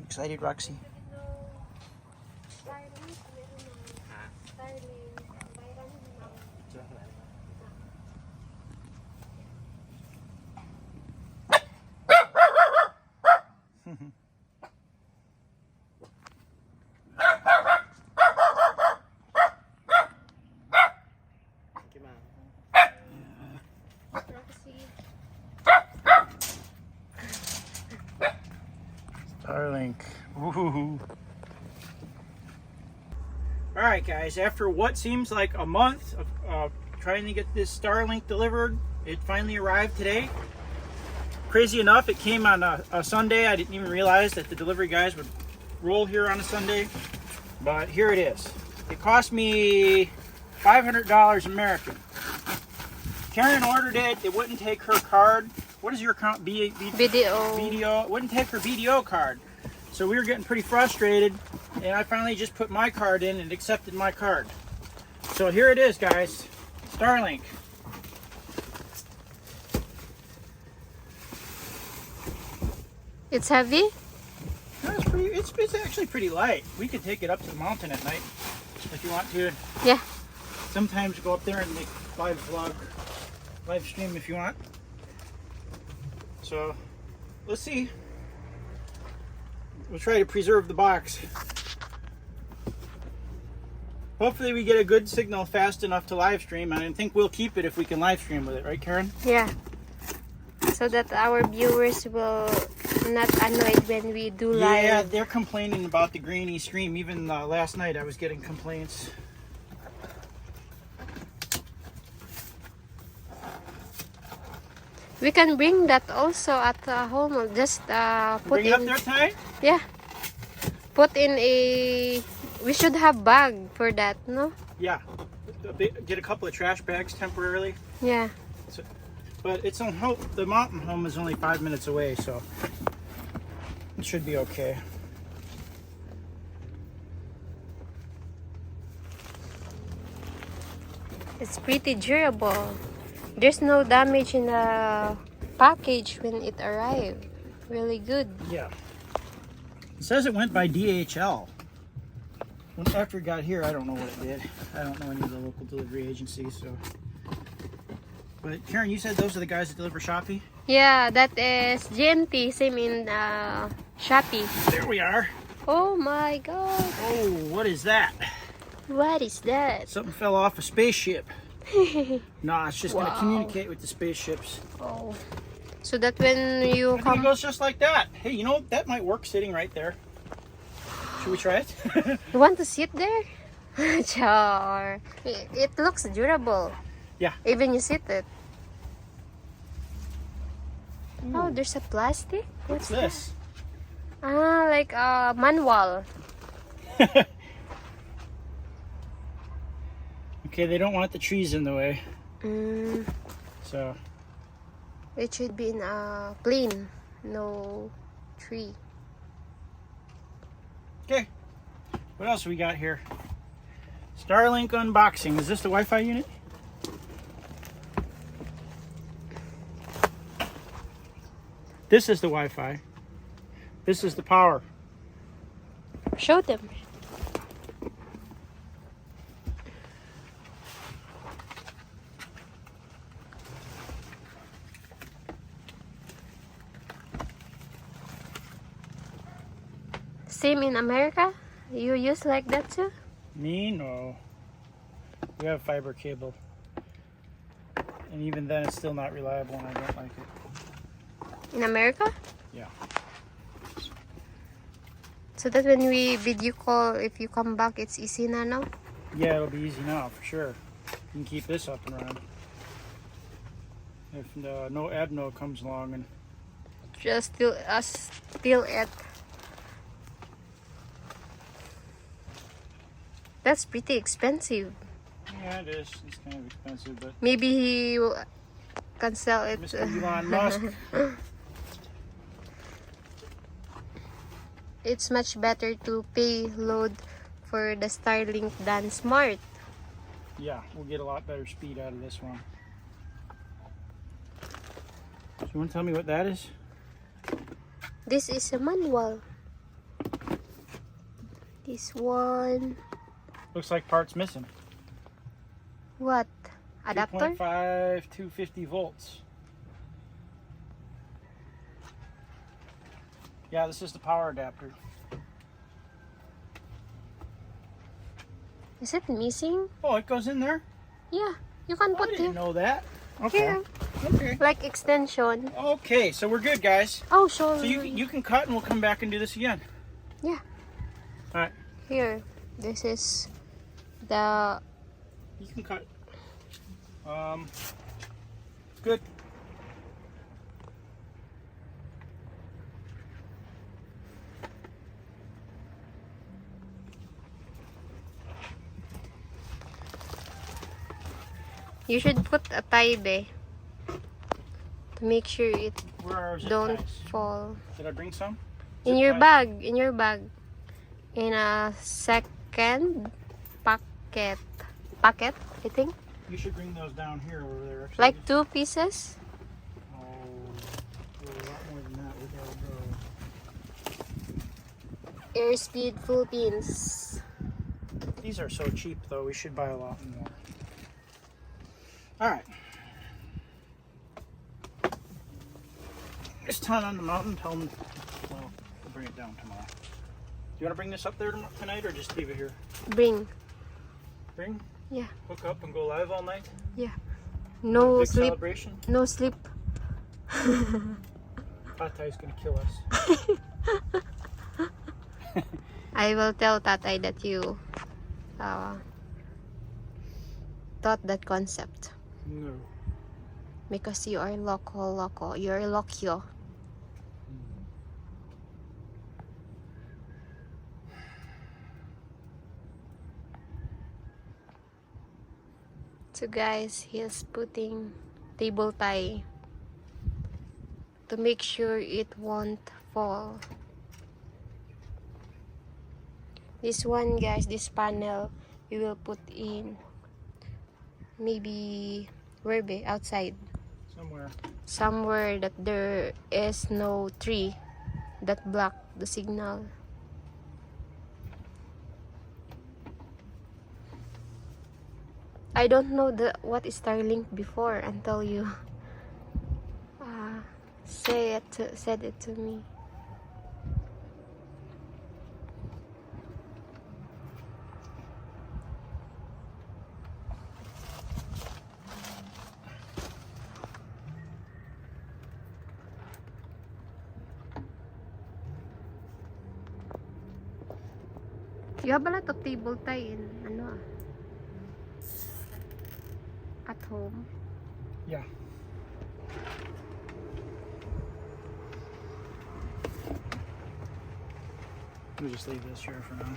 Excited, Roxy? Starlink. Ooh. Alright guys, after what seems like a month of trying to get this Starlink delivered, it finally arrived today. Crazy enough, it came on a Sunday. I didn't even realize that the delivery guys would roll here on a Sunday. But here it is. It cost me $500 American. Karen ordered it. It wouldn't take her card. What is your account? BDO. It wouldn't take her BDO card. So we were getting pretty frustrated, and I finally just put my card in and accepted my card. So here it is, guys. Starlink. It's heavy? No, it's actually pretty light. We could take it up to the mountain at night if you want to. Yeah. Sometimes go up there and make live stream if you want. So let's see. We'll try to preserve the box. Hopefully we get a good signal fast enough to live stream, and I think we'll keep it if we can live stream with it, right, Karen? Yeah. So that our viewers will not annoyed when we do live. Yeah, they're complaining about the grainy stream. Even last night I was getting complaints. We can bring that also at home. Just put Bring it in. up there, Ty? Yeah. Put in a. We should have bag for that, no? Yeah. Get a couple of trash bags temporarily. Yeah. So, but it's on hope. The mountain home is only 5 minutes away, so it should be okay. It's pretty durable. There's no damage in the package when it arrived. Really good. Yeah. It says it went by DHL. After it got here, I don't know what it did. I don't know any of the local delivery agencies, so. But Karen, you said those are the guys that deliver Shopee? Yeah, that is GMT, same in Shopee. There we are. Oh my god. Oh, what is that? What is that? Something fell off a spaceship. Nah, it's just Wow. going to communicate with the spaceships. Oh. So that when you I think come... it goes just like that. Hey, you know, that might work sitting right there. Should we try it? You want to sit there? Char. It looks durable. Yeah. Even you sit it. Ooh. Oh, there's a plastic? What's this? That? Ah, like a manual. Okay, they don't want the trees in the way. So. It should be in a plain, no tree. Okay. What else we got here? Starlink unboxing. Is this the Wi-Fi unit? This is the Wi-Fi. This is the power. Show them. Same in America? You use like that too? Me? No. We have fiber cable. And even then it's still not reliable and I don't like it. In America? Yeah. So that when we video call, if you come back, it's easy na, no? Yeah, it'll be easy now for sure. You can keep this up and running. If no Adno comes along and... Just still it. That's pretty expensive. Yeah, it is. It's kind of expensive, but... Maybe he can sell it. Mr. Elon Musk. It's much better to pay load for the Starlink than Smart. Yeah, we'll get a lot better speed out of this one. So you want to tell me what that is? This is a manual. This one. Looks like parts missing. What? Adapter? 2.5, 250 volts. Yeah, this is the power adapter. Is it missing? Oh, it goes in there? Yeah, you can I put didn't it know that. Okay. here, Okay. like extension. Okay, so we're good, guys. Oh, sure. So you can cut and we'll come back and do this again. Yeah. All right. Here, this is the. You can cut. Good. You should put a tie to make sure it Where are our zip don't ties? fall. Did I bring some? In Zip your ties? bag, in your bag. In a second packet, I think. You should bring those down here over there. Actually. Like 2 pieces. Oh, a lot more than that. We gotta go. Airspeed full pins. These are so cheap, though. We should buy a lot more. All right. It's time on the mountain. Tell them. Well, we'll bring it down tomorrow. Do you want to bring this up there tonight, or just leave it here? Bring. Bring. Yeah. Hook up and go live all night. Yeah. No Big sleep. celebration. No sleep. Tatay's gonna kill us. I will tell Tatay that you thought that concept. No. Because you are loco. You're lokyo. So guys, he's putting table tie to make sure it won't fall. This one, guys, this panel, we will put in maybe where be outside. Somewhere that there is no tree that block the signal. I don't know what is Starlink before until you said it to me. You have a lot of table tie in at home. Yeah. We'll just leave this here for now.